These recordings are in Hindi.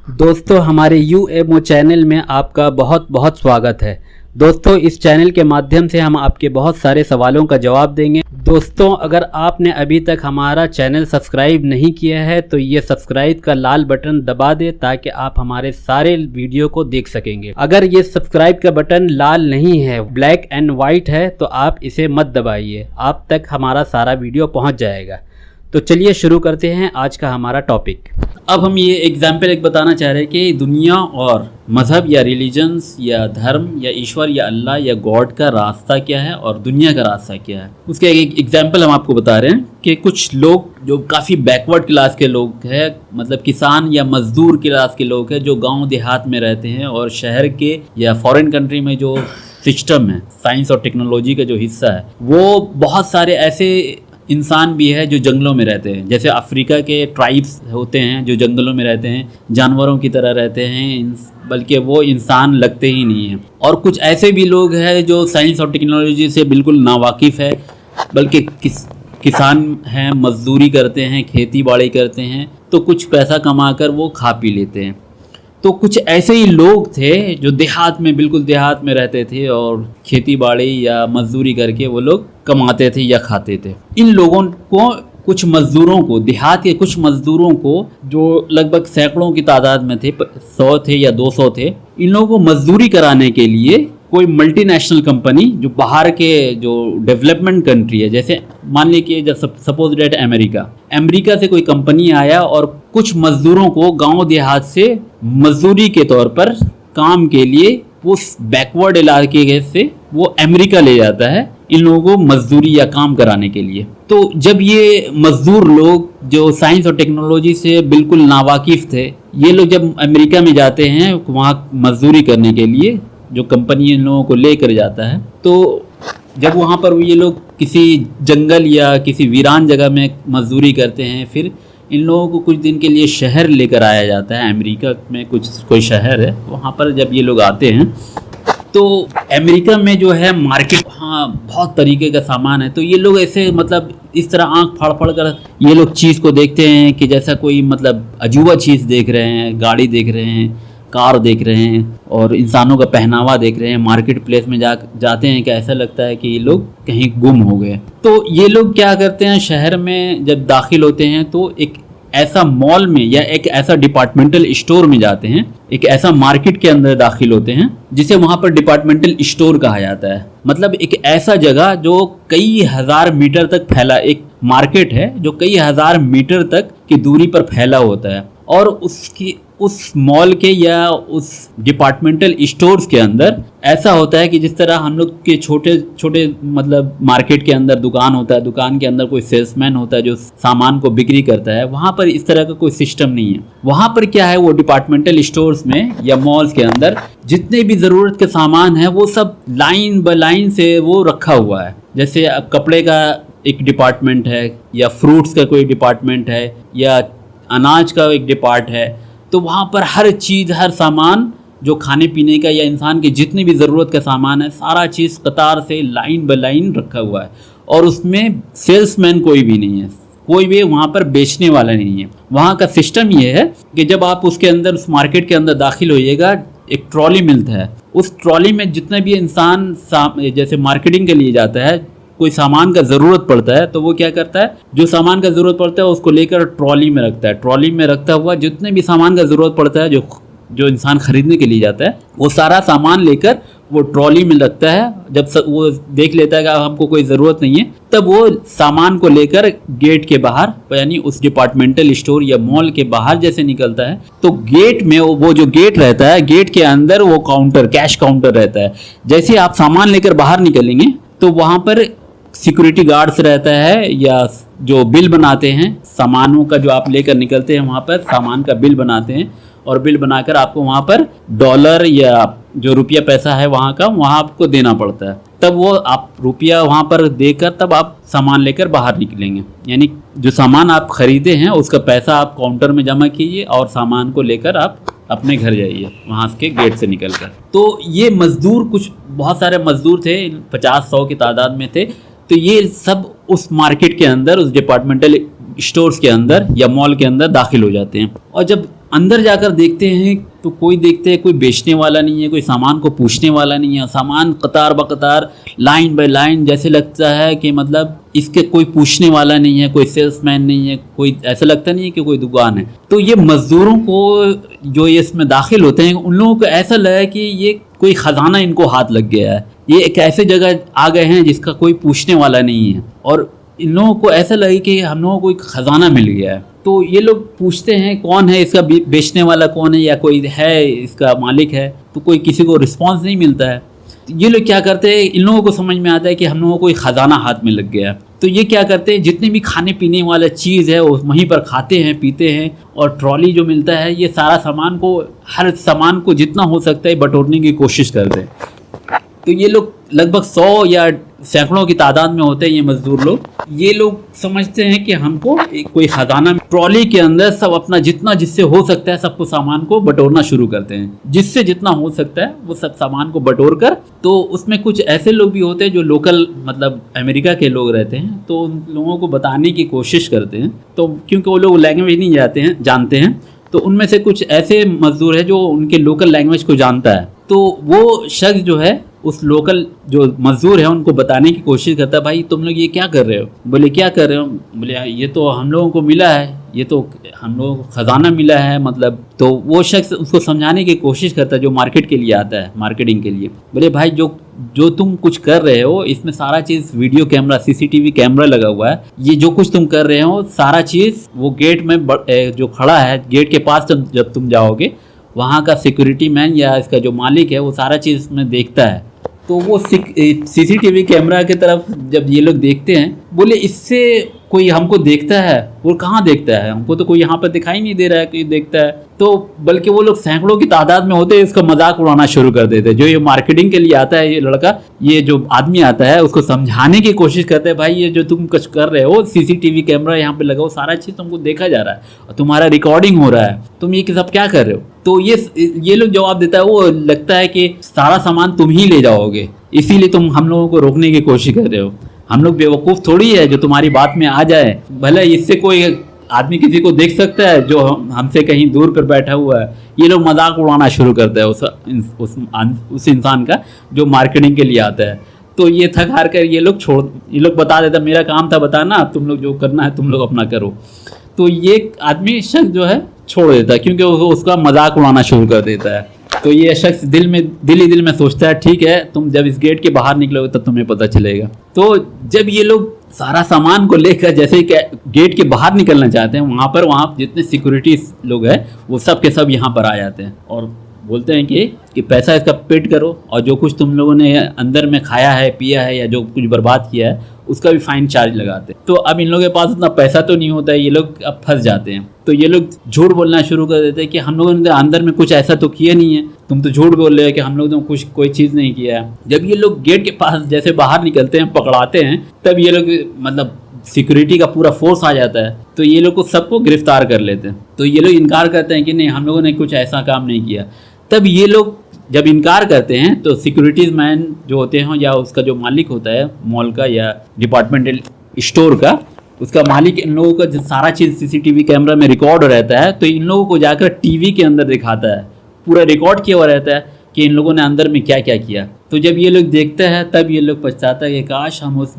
दोस्तों हमारे यूएमओ चैनल में आपका बहुत बहुत स्वागत है। दोस्तों इस चैनल के माध्यम से हम आपके बहुत सारे सवालों का जवाब देंगे। दोस्तों अगर आपने अभी तक हमारा चैनल सब्सक्राइब नहीं किया है तो ये सब्सक्राइब का लाल बटन दबा दें ताकि आप हमारे सारे वीडियो को देख सकेंगे। अगर ये सब्सक्राइब का बटन लाल नहीं है, ब्लैक एंड वाइट है, तो आप इसे मत दबाइए, आप तक हमारा सारा वीडियो पहुँच जाएगा। तो चलिए शुरू करते हैं आज का हमारा टॉपिक। अब हम ये एग्जाम्पल एक बताना चाह रहे हैं कि दुनिया और मज़हब या रिलीजन्स या धर्म या ईश्वर या अल्लाह या गॉड का रास्ता क्या है और दुनिया का रास्ता क्या है। उसके एक एग्जाम्पल हम आपको बता रहे हैं कि कुछ लोग जो काफ़ी बैकवर्ड क्लास के लोग हैं, मतलब किसान या मजदूर क्लास के लोग हैं, जो गाँव देहात में रहते हैं और शहर के या फॉरेन कंट्री में जो सिस्टम है, साइंस और टेक्नोलॉजी का जो हिस्सा है, वो बहुत सारे ऐसे इंसान भी है जो जंगलों में रहते हैं। जैसे अफ्रीका के ट्राइब्स होते हैं जो जंगलों में रहते हैं, जानवरों की तरह रहते हैं, बल्कि वो इंसान लगते ही नहीं हैं। और कुछ ऐसे भी लोग हैं जो साइंस और टेक्नोलॉजी से बिल्कुल नावाकिफ़ है, बल्कि किसान हैं, मजदूरी करते हैं, खेती बाड़ी करते हैं, तो कुछ पैसा कमाकर वो खा पी लेते हैं। तो कुछ ऐसे ही लोग थे जो देहात में, बिल्कुल देहात में रहते थे और खेती बाड़ी या मजदूरी करके वो लोग कमाते थे या खाते थे। इन लोगों को, कुछ मजदूरों को, देहात के कुछ मजदूरों को जो लगभग सैकड़ों की तादाद में थे, 100 थे या 200 थे, इन लोगों को मजदूरी कराने के लिए कोई मल्टीनेशनल कंपनी जो बाहर के जो डेवलपमेंट कंट्री है, जैसे मान लीजिए जब सपोज डेट अमेरिका से कोई कंपनी आया और कुछ मजदूरों को गांव देहात से मजदूरी के तौर पर काम के लिए उस बैकवर्ड इलाके से वो अमेरिका ले जाता है इन लोगों को मजदूरी या काम कराने के लिए। तो जब ये मजदूर लोग जो साइंस और टेक्नोलॉजी से बिल्कुल नावाकिफ़ थे, ये लोग जब अमेरिका में जाते हैं वहाँ मजदूरी करने के लिए, जो कंपनी इन लोगों को लेकर जाता है, तो जब वहाँ पर ये लोग किसी जंगल या किसी वीरान जगह में मजदूरी करते हैं, फिर इन लोगों को कुछ दिन के लिए शहर लेकर आया जाता है। अमेरिका में कोई शहर है, वहाँ पर जब ये लोग आते हैं तो अमेरिका में जो है मार्केट, हाँ बहुत तरीके का सामान है, तो ये लोग ऐसे मतलब इस तरह आंख फाड़ फाड़ कर ये लोग चीज़ को देखते हैं कि जैसा कोई मतलब अजूबा चीज़ देख रहे हैं, गाड़ी देख रहे हैं, कार देख रहे हैं और इंसानों का पहनावा देख रहे हैं। मार्केट प्लेस में जाते हैं कि ऐसा लगता है कि ये लोग कहीं गुम हो गए। तो ये लोग क्या करते हैं, शहर में जब दाखिल होते हैं तो एक ऐसा मॉल में या एक ऐसा डिपार्टमेंटल स्टोर में जाते हैं, एक ऐसा मार्केट के अंदर दाखिल होते हैं जिसे वहाँ पर डिपार्टमेंटल स्टोर कहा जाता है। मतलब एक ऐसा जगह जो कई हज़ार मीटर तक फैला, एक मार्केट है जो कई हज़ार मीटर तक की दूरी पर फैला होता है। और उस मॉल के या उस डिपार्टमेंटल स्टोर्स के अंदर ऐसा होता है कि जिस तरह हम लोग के छोटे छोटे मतलब मार्केट के अंदर दुकान होता है, दुकान के अंदर कोई सेल्समैन होता है जो सामान को बिक्री करता है, वहाँ पर इस तरह का कोई सिस्टम नहीं है। वहाँ पर क्या है, वो डिपार्टमेंटल स्टोर्स में या मॉल्स के अंदर जितने भी ज़रूरत के सामान है वो सब लाइन बाय लाइन से वो रखा हुआ है। जैसे अब कपड़े का एक डिपार्टमेंट है या फ्रूट्स का कोई डिपार्टमेंट है या अनाज का एक डिपार्ट है, तो वहाँ पर हर चीज़, हर सामान जो खाने पीने का या इंसान के जितनी भी ज़रूरत का सामान है, सारा चीज़ कतार से लाइन बाय लाइन रखा हुआ है। और उसमें सेल्समैन कोई भी नहीं है, कोई भी वहाँ पर बेचने वाला नहीं है। वहाँ का सिस्टम ये है कि जब आप उसके अंदर, उस मार्केट के अंदर दाखिल होइएगा, एक ट्रॉली मिलता है। उस ट्रॉली में जितने भी इंसान जैसे मार्केटिंग के लिए जाता है, कोई सामान का ज़रूरत पड़ता है, तो वो क्या करता है, जो सामान का ज़रूरत पड़ता है उसको लेकर ट्रॉली में रखता है। ट्रॉली में रखता हुआ जितने भी सामान का ज़रूरत पड़ता है, जो इंसान ख़रीदने के लिए जाता है, वो सारा सामान लेकर वो ट्रॉली में रखता है। जब वो देख लेता है कि हमको कोई ज़रूरत नहीं है, तब वो सामान को लेकर गेट के बाहर, यानी उस डिपार्टमेंटल स्टोर या मॉल के बाहर जैसे निकलता है, तो गेट में वो जो गेट रहता है, गेट के अंदर वो काउंटर, कैश काउंटर रहता है। जैसे आप सामान लेकर बाहर निकलेंगे तो वहाँ पर सिक्योरिटी गार्ड्स रहता है या जो बिल बनाते हैं सामानों का, जो आप लेकर निकलते हैं वहाँ पर सामान का बिल बनाते हैं और बिल बनाकर आपको वहाँ पर डॉलर या जो रुपया पैसा है वहाँ का, वहाँ आपको देना पड़ता है। तब वो आप रुपया वहाँ पर देकर तब आप सामान लेकर बाहर निकलेंगे। यानी जो सामान आप खरीदे हैं उसका पैसा आप काउंटर में जमा कीजिए और सामान को लेकर आप अपने घर जाइए वहाँ के गेट से निकलकर। तो ये मज़दूर, कुछ बहुत सारे मज़दूर थे, 50-100 की तादाद में थे। तो ये सब उस मार्केट के अंदर, उस डिपार्टमेंटल स्टोर्स के अंदर या मॉल के अंदर दाखिल हो जाते हैं। और जब अंदर जाकर देखते हैं तो कोई देखते हैं कोई बेचने वाला नहीं है, कोई सामान को पूछने वाला नहीं है, सामान कतार ब कतार लाइन बाय लाइन, जैसे लगता है कि मतलब इसके कोई पूछने वाला नहीं है, कोई सेल्समैन नहीं है, कोई ऐसा लगता नहीं है कि कोई दुकान है। तो ये मज़दूरों को जो ये इसमें दाखिल होते हैं उन लोगों को ऐसा लगा कि ये कोई ख़जाना इनको हाथ लग गया है, ये एक ऐसे जगह आ गए हैं जिसका कोई पूछने वाला नहीं है, और इन लोगों को ऐसा लगे कि हम लोगों को कोई ख़जाना मिल गया है। तो ये लोग पूछते हैं कौन है इसका बेचने वाला, कौन है, या कोई है इसका मालिक है, तो कोई किसी को रिस्पांस नहीं मिलता है। ये लोग क्या करते हैं, इन लोगों को समझ में आता है कि हम लोगों को कोई ख़जाना हाथ में लग गया। तो ये क्या करते हैं, जितने भी खाने पीने वाला चीज़ है वो वहीं पर खाते हैं पीते हैं, और ट्रॉली जो मिलता है ये सारा सामान को, हर सामान को जितना हो सकता है बटोरने की कोशिश करते हैं। तो ये लोग लगभग 100 या सैकड़ों की तादाद में होते हैं ये मजदूर लोग। ये लोग समझते हैं कि हमको कोई ख़जाना, ट्रॉली के अंदर सब अपना जितना जिससे हो सकता है सबको सामान को बटोरना शुरू करते हैं, जिससे जितना हो सकता है वो सब सामान को बटोर कर। तो उसमें कुछ ऐसे लोग भी होते हैं जो लोकल मतलब अमेरिका के लोग रहते हैं, तो उन लोगों को बताने की कोशिश करते हैं, तो क्योंकि वो लोग लैंग्वेज नहीं जानते हैं, तो उनमें से कुछ ऐसे मजदूर है जो उनके लोकल लैंग्वेज को जानता है। तो वो शख्स जो है उस लोकल जो मजदूर है उनको बताने की कोशिश करता है, भाई तुम लोग ये क्या कर रहे हो? बोले क्या कर रहे हो? बोले ये तो हम लोगों को मिला है, ये तो हम लोगों को ख़जाना मिला है मतलब। तो वो शख्स उसको समझाने की कोशिश करता है जो मार्केट के लिए आता है, मार्केटिंग के लिए। बोले भाई जो तुम कुछ कर रहे हो इसमें सारा चीज़ वीडियो कैमरा, CCTV कैमरा लगा हुआ है, ये जो कुछ तुम कर रहे हो सारा चीज़ वो गेट में जो खड़ा है गेट के पास जब तुम जाओगे वहाँ का सिक्योरिटी मैन या इसका जो मालिक है वो सारा चीज़ में देखता है। तो वो CCTV कैमरा की तरफ जब ये लोग देखते हैं, बोले इससे कोई हमको देखता है? वो कहाँ देखता है, हमको तो कोई यहाँ पर दिखाई नहीं दे रहा है कि देखता है। तो बल्कि वो लोग सैकड़ों की तादाद में होते हैं, इसका मजाक उड़ाना शुरू कर देते हैं। जो ये मार्केटिंग के लिए आता है ये लड़का, ये जो आदमी आता है उसको समझाने की कोशिश करते हैं, भाई ये जो तुम कुछ कर रहे हो, CCTV कैमरा यहाँ पे लगा हो, सारा चीज़ तुमको देखा जा रहा है और तुम्हारा रिकॉर्डिंग हो रहा है, तुम ये सब क्या कर रहे हो? तो ये लोग जवाब देता है, वो लगता है कि सारा सामान तुम ही ले जाओगे, इसीलिए तुम हम लोगों को रोकने की कोशिश कर रहे हो। हम लोग बेवकूफ़ थोड़ी है जो तुम्हारी बात में आ जाए। भले इससे कोई आदमी किसी को देख सकता है जो हमसे कहीं दूर पर बैठा हुआ है। ये लोग मजाक उड़ाना शुरू करते हैं उस इंसान का जो मार्केटिंग के लिए आता है। तो ये थक हार कर ये लोग बता देता, मेरा काम था बताना, अब तुम लोग जो करना है तुम लोग अपना करो। तो ये आदमी शख्स जो है छोड़ देता है क्योंकि उसका मजाक उड़ाना शुरू कर देता है। तो ये शख्स दिल ही दिल में सोचता है, ठीक है तुम जब इस गेट के बाहर निकलोगे तब तुम्हें पता चलेगा। तो जब ये लोग सारा सामान को लेकर जैसे ही गेट के बाहर निकलना चाहते हैं, वहाँ जितने सिक्योरिटी लोग हैं वो सब के सब यहाँ पर आ जाते हैं और बोलते हैं कि पैसा इसका पेड करो, और जो कुछ तुम लोगों ने अंदर में खाया है पिया है या जो कुछ बर्बाद किया है उसका भी फाइन चार्ज लगाते हैं। तो अब इन लोगों के पास उतना पैसा तो नहीं होता है, ये लोग अब फंस जाते हैं। तो ये लोग झूठ बोलना शुरू कर देते हैं कि हम लोगों ने अंदर में कुछ ऐसा तो किया नहीं है, तुम तो झूठ बोल रहे हो कि हम लोगों ने कुछ कोई चीज़ नहीं किया है। जब ये लोग गेट के पास जैसे बाहर निकलते हैं, पकड़ाते हैं, तब ये लोग मतलब सिक्योरिटी का पूरा फोर्स आ जाता है, तो ये लोग को सबको गिरफ्तार कर लेते हैं। तो ये लोग इनकार करते हैं कि नहीं हम लोगों ने कुछ ऐसा काम नहीं किया। तब ये लोग जब इनकार करते हैं तो सिक्योरिटीज मैन जो होते हैं या उसका जो मालिक होता है मॉल का या डिपार्टमेंटल स्टोर का, उसका मालिक इन लोगों का जो सारा चीज़ CCTV कैमरा में रिकॉर्ड रहता है, तो इन लोगों को जाकर टीवी के अंदर दिखाता है, पूरा रिकॉर्ड किया हुआ रहता है कि इन लोगों ने अंदर में क्या क्या किया। तो जब ये लोग देखते हैं तब ये लोग पछताता है कि काश हम उस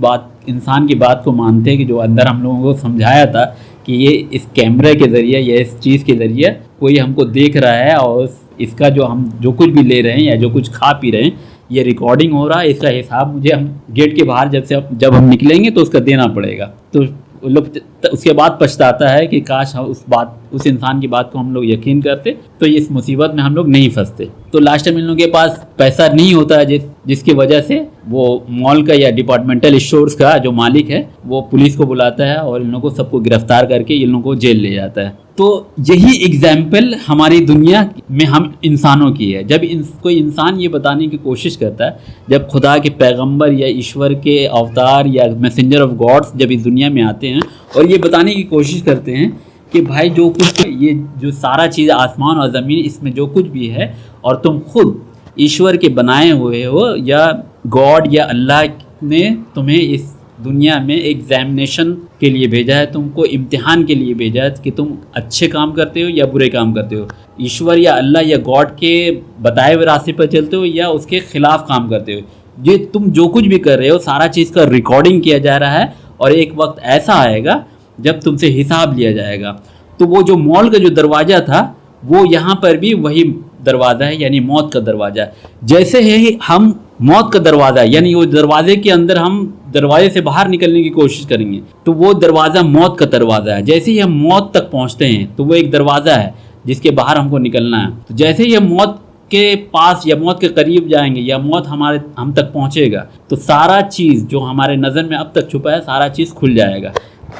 इंसान की बात को मानते कि जो अंदर हम लोगों को समझाया था कि ये इस कैमरे के ज़रिए या इस चीज़ के ज़रिए कोई हमको देख रहा है और इसका हम जो कुछ भी ले रहे हैं या जो कुछ खा पी रहे हैं ये रिकॉर्डिंग हो रहा है, इसका हिसाब मुझे हम गेट के बाहर जब हम निकलेंगे तो उसका देना पड़ेगा। तो लोग उसके बाद पछताता है कि काश उस इंसान की बात को हम लोग यकीन करते तो इस मुसीबत में हम लोग नहीं फंसते। तो लास्ट टाइम इन लोगों के पास पैसा नहीं होता है जिसकी वजह से वो मॉल का या डिपार्टमेंटल स्टोर्स का जो मालिक है वो पुलिस को बुलाता है और इन लोगों को सबको गिरफ्तार करके इन लोगों को जेल ले जाता है। तो यही एग्जाम्पल हमारी दुनिया में हम इंसानों की है। जब कोई इंसान ये बताने की कोशिश करता है, जब खुदा के पैगंबर या ईश्वर के अवतार या मैसेंजर ऑफ गॉड्स जब इस दुनिया में आते हैं और ये बताने की कोशिश करते हैं कि भाई जो कुछ ये जो सारा चीज़ आसमान और ज़मीन इसमें जो कुछ भी है और तुम खुद ईश्वर के बनाए हुए हो या गॉड या अल्लाह ने तुम्हें इस दुनिया में एग्जामिनेशन के लिए भेजा है, तुमको इम्तिहान के लिए भेजा है कि तुम अच्छे काम करते हो या बुरे काम करते हो, ईश्वर या अल्लाह या गॉड के बताए हुए रास्ते पर चलते हो या उसके खिलाफ काम करते हो। ये तुम जो कुछ भी कर रहे हो सारा चीज़ का रिकॉर्डिंग किया जा रहा है और एक वक्त ऐसा आएगा जब तुमसे हिसाब लिया जाएगा। तो वो जो मॉल का जो दरवाज़ा था वो यहाँ पर भी वही दरवाज़ा है, यानी मौत का दरवाज़ा। जैसे ही हम मौत का दरवाज़ा यानी वो दरवाजे के अंदर हम दरवाजे से बाहर निकलने की कोशिश करेंगे तो वो दरवाज़ा मौत का दरवाज़ा है। जैसे ही हम मौत तक पहुँचते हैं तो वो एक दरवाज़ा है जिसके बाहर हमको निकलना है। तो जैसे ही हम मौत के पास या मौत के करीब जाएंगे या मौत हम तक पहुँचेगा तो सारा चीज़ जो हमारे नज़र में अब तक छुपा है सारा चीज़ खुल जाएगा।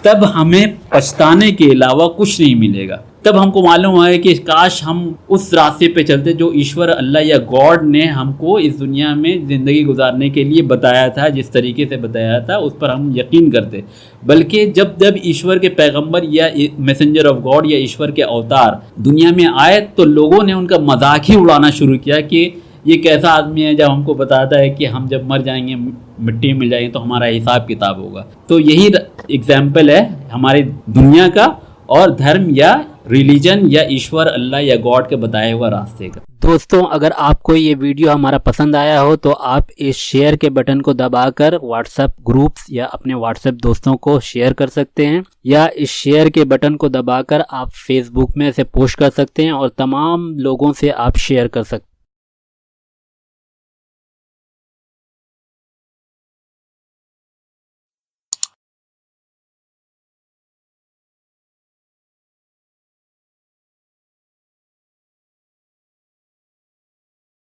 तब हमें पछताने के अलावा कुछ नहीं मिलेगा। तब हमको मालूम है कि काश हम उस रास्ते पे चलते जो ईश्वर अल्लाह या गॉड ने हमको इस दुनिया में ज़िंदगी गुजारने के लिए बताया था, जिस तरीके से बताया था उस पर हम यकीन करते। बल्कि जब ईश्वर के पैगंबर या मैसेंजर ऑफ गॉड या ईश्वर के अवतार दुनिया में आए तो लोगों ने उनका मजाक ही उड़ाना शुरू किया कि ये कैसा आदमी है जब हमको बताता है कि हम जब मर जाएंगे मिट्टी में मिल जाएंगे तो हमारा हिसाब किताब होगा। तो यही एग्जाम्पल है हमारी दुनिया का और धर्म या रिलीजन या ईश्वर अल्लाह या गॉड के बताए हुआ रास्ते का। दोस्तों, अगर आपको ये वीडियो हमारा पसंद आया हो तो आप इस शेयर के बटन को दबाकर व्हाट्सएप ग्रुप्स या अपने व्हाट्सएप दोस्तों को शेयर कर सकते हैं, या इस शेयर के बटन को दबाकर आप फेसबुक में इसे पोस्ट कर सकते हैं और तमाम लोगों से आप शेयर कर सकते हैं।